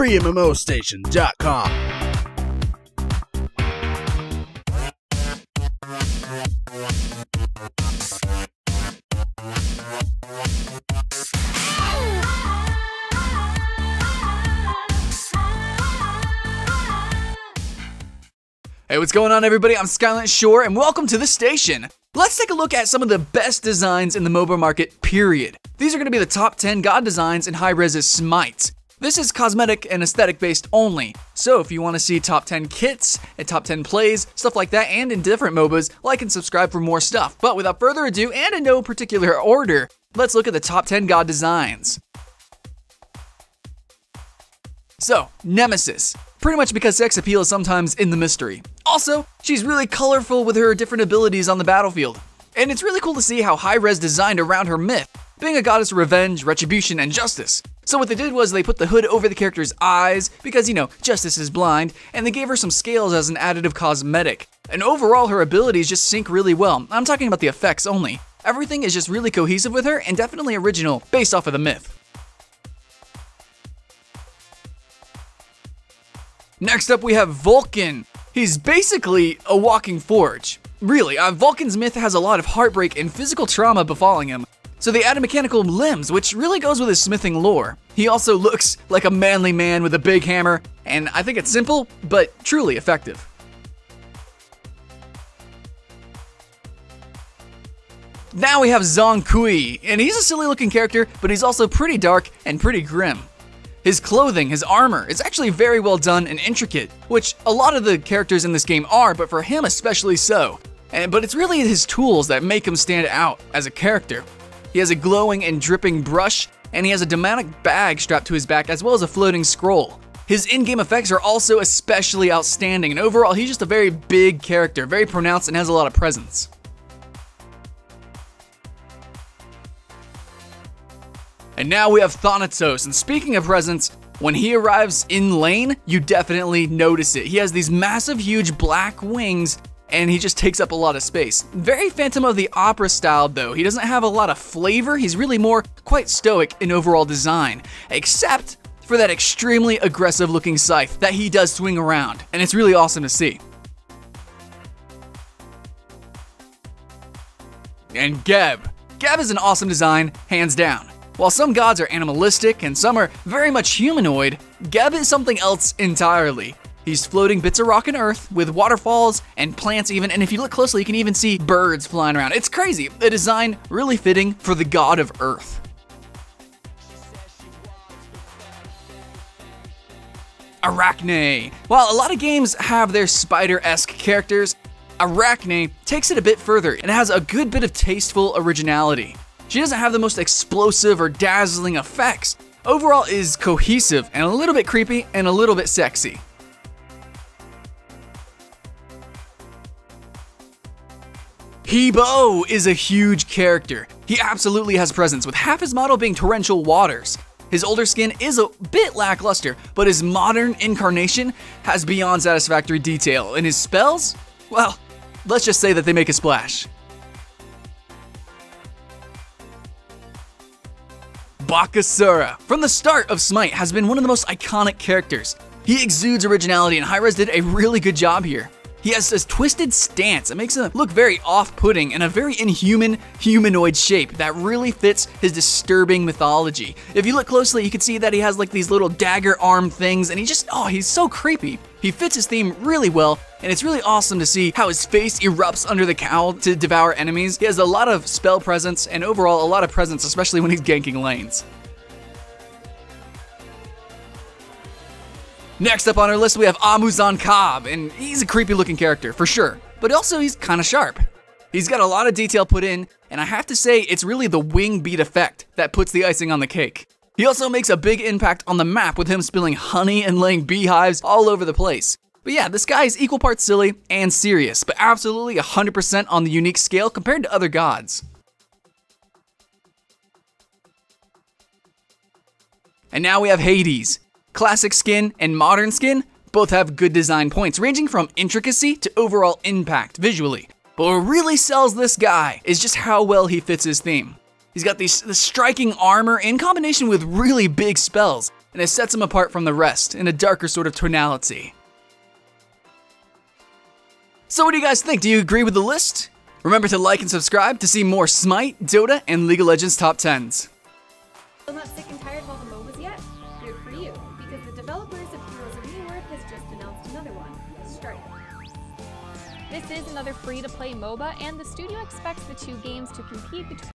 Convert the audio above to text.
FreeMMOStation.com. Hey, what's going on, everybody? I'm Skylant Shore, and welcome to the station. Let's take a look at some of the best designs in the MOBA market, period. These are going to be the top 10 God designs in high-res Smite. This is cosmetic and aesthetic based only, so if you want to see top 10 kits and top 10 plays, stuff like that, and in different MOBAs, like and subscribe for more stuff. But without further ado, and in no particular order, let's look at the top 10 God designs. So, Nemesis. Pretty much because sex appeal is sometimes in the mystery. Also, she's really colorful with her different abilities on the battlefield. And it's really cool to see how high-res designed around her myth, being a goddess of revenge, retribution, and justice. So what they did was they put the hood over the character's eyes, because, you know, justice is blind, and they gave her some scales as an additive cosmetic. And overall, her abilities just sync really well. I'm talking about the effects only. Everything is just really cohesive with her, and definitely original, based off of the myth. Next up, we have VULCAN. He's basically a walking forge. Really, Vulcan's myth has a lot of heartbreak and physical trauma befalling him, so they added mechanical limbs, which really goes with his smithing lore. He also looks like a manly man with a big hammer, and I think it's simple, but truly effective. Now we have ZHONG, and he's a silly looking character, but he's also pretty dark and pretty grim. His clothing, his armor, is actually very well done and intricate, which a lot of the characters in this game are, but for him especially so. But it's really his tools that make him stand out as a character. He has a glowing and dripping brush, and he has a demonic bag strapped to his back as well as a floating scroll. His in-game effects are also especially outstanding, and overall he's just a very big character, very pronounced, and has a lot of presence. And now we have THANATOS, and speaking of presence, when he arrives in lane, you definitely notice it. He has these massive, huge black wings, and he just takes up a lot of space. Very Phantom of the Opera style though. He doesn't have a lot of flavor, he's really more quite stoic in overall design, except for that extremely aggressive looking scythe that he does swing around, and it's really awesome to see. And Geb. Geb is an awesome design, hands down. While some gods are animalistic and some are very much humanoid, Geb is something else entirely. He's floating bits of rock and earth with waterfalls and plants even, and if you look closely you can even see birds flying around. It's crazy, a design really fitting for the god of earth. Arachne. While a lot of games have their spider-esque characters, Arachne takes it a bit further and has a good bit of tasteful originality. She doesn't have the most explosive or dazzling effects. Overall is cohesive and a little bit creepy and a little bit sexy. Hebo is a huge character. He absolutely has presence, with half his model being torrential waters. His older skin is a bit lackluster, but his modern incarnation has beyond satisfactory detail, and his spells, well, let's just say that they make a splash. BAKASURA, from the start of Smite, has been one of the most iconic characters. He exudes originality, and Hi-Rez did a really good job here. He has this twisted stance that makes him look very off-putting and a very inhuman, humanoid shape that really fits his disturbing mythology. If you look closely, you can see that he has like these little dagger arm things, and he's so creepy. He fits his theme really well, and it's really awesome to see how his face erupts under the cowl to devour enemies. He has a lot of spell presence, and overall a lot of presence, especially when he's ganking lanes. Next up on our list we have ZHONG, and he's a creepy looking character for sure, but also he's kinda sharp. He's got a lot of detail put in, and I have to say it's really the wing beat effect that puts the icing on the cake. He also makes a big impact on the map with him spilling honey and laying beehives all over the place. But yeah, this guy is equal parts silly and serious, but absolutely 100% on the unique scale compared to other gods. And now we have Hades. Classic skin and modern skin both have good design points, ranging from intricacy to overall impact visually. But what really sells this guy is just how well he fits his theme. He's got this striking armor in combination with really big spells. and it sets him apart from the rest in a darker sort of tonality. So what do you guys think? Do you agree with the list? Remember to like and subscribe to see more Smite, Dota, and League of Legends top 10s. Still not sick and tired of all the MOBAs yet? Good for you, because the developers of Heroes of Newerth has just announced another one, Strike. This is another free-to-play MOBA, and the studio expects the two games to compete between